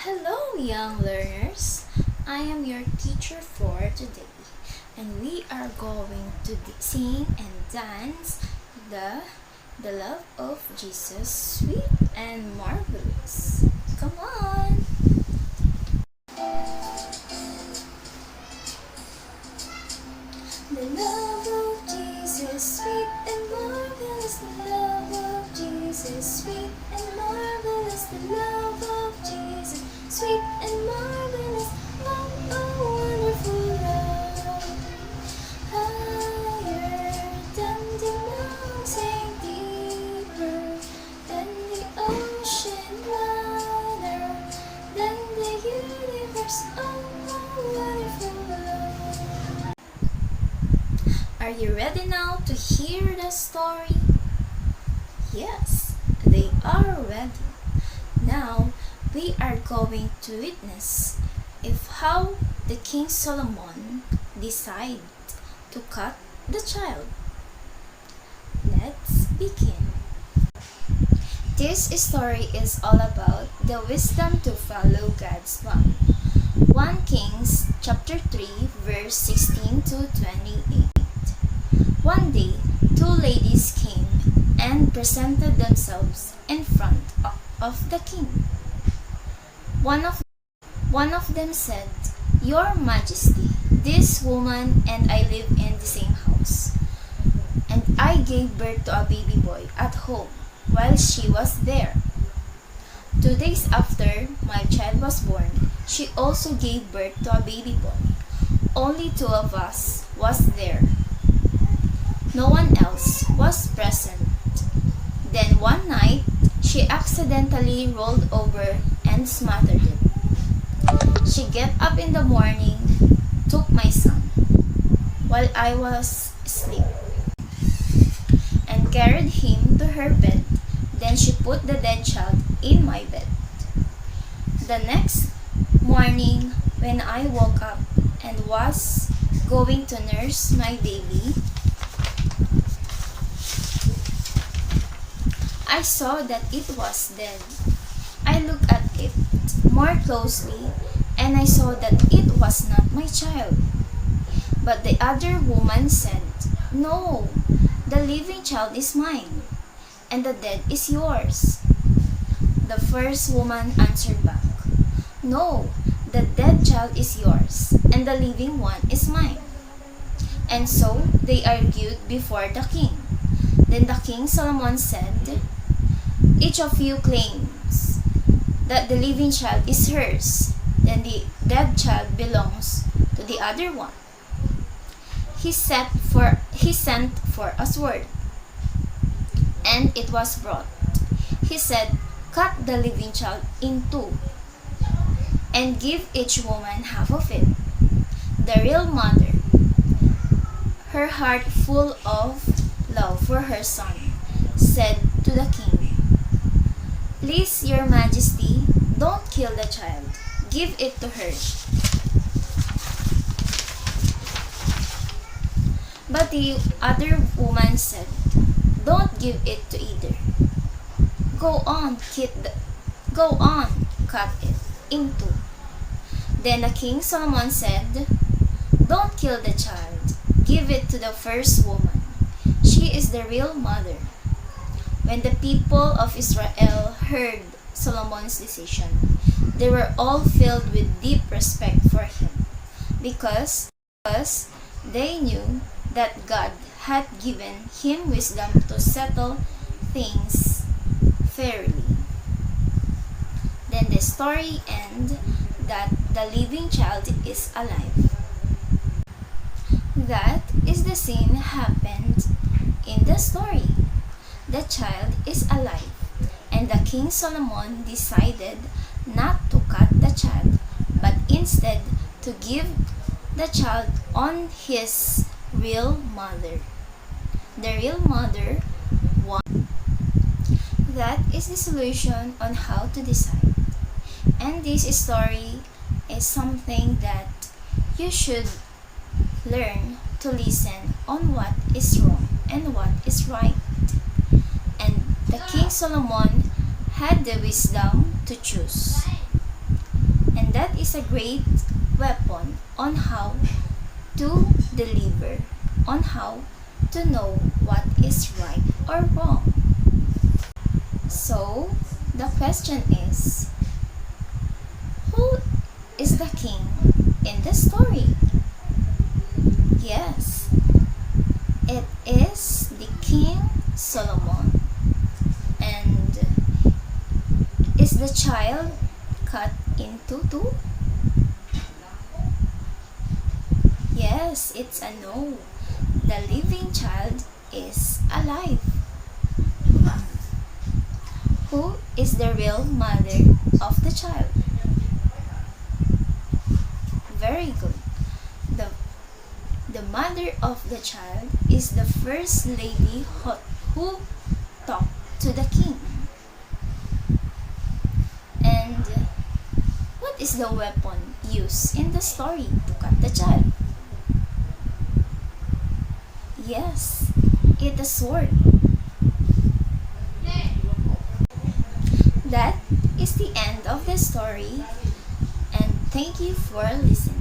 Hello, young learners. I am your teacher for today, and we are going to sing and dance the love of Jesus, sweet and marvelous. Come on. The love of Jesus, sweet and marvelous. The love of Jesus, sweet and marvelous. The love of Jesus, sweet and marvelous. Oh, oh, wonderful love. Higher than the mountain, deeper than the ocean, wider than the universe. Oh, oh, wonderful love. Are you ready now to hear the story? Yes, they are ready. Now we are going to witness if how the King Solomon decided to cut the child. Let's begin. This story is all about the wisdom to follow God's plan. 1 Kings chapter 3 verse 16 to 28. One day, two ladies came and presented themselves in front of the king. One of them said, "Your Majesty, this woman and I live in the same house, and I gave birth to a baby boy at home while she was there. 2 days after my child was born, she also gave birth to a baby boy. Only two of us was there. No one else was present. Then one night, she accidentally rolled over and smothered him. She got up in the morning, took my son, while I was asleep, and carried him to her bed. Then she put the dead child in my bed. The next morning, when I woke up and was going to nurse my baby, I saw that it was dead. I looked at it more closely and I saw that it was not my child. But the other woman said, 'No, the living child is mine, and the dead is yours.' The first woman answered back, 'No, the dead child is yours, and the living one is mine.' And so they argued before the king. Then the King Solomon said, 'Each of you claims that the living child is hers, then the dead child belongs to the other one.' He sent for a sword, and it was brought. He said, 'Cut the living child in two, and give each woman half of it.' The real mother, her heart full of love for her son, said to the king, 'Please, your Majesty, don't kill the child. Give it to her.' But the other woman said, 'Don't give it to either. Go on, cut it in two.' Then the King Solomon said, 'Don't kill the child. Give it to the first woman. She is the real mother.' When the people of Israel heard Solomon's decision, they were all filled with deep respect for him, because they knew that God had given him wisdom to settle things fairly. Then the story ends that the living child is alive. That is the scene happened in the story. The child is alive, and the King Solomon decided not to cut the child, but instead to give the child on his real mother. The real mother won. That is the solution on how to decide. And this story is something that you should learn to listen on what is wrong and what is right. And the King Solomon had the wisdom to choose. is a great weapon on how to deliver, on how to know what is right or wrong. So, the question is, who is the king in the story? Yes, it is the King Solomon. And is the child cut into two? Yes, it's a no. The living child is alive. Who is the real mother of the child? Very good. The mother of the child is the first lady who talked to the king. And what is the weapon used in the story to cut the child? Yes, it's a sword. That is the end of the story, and thank you for listening.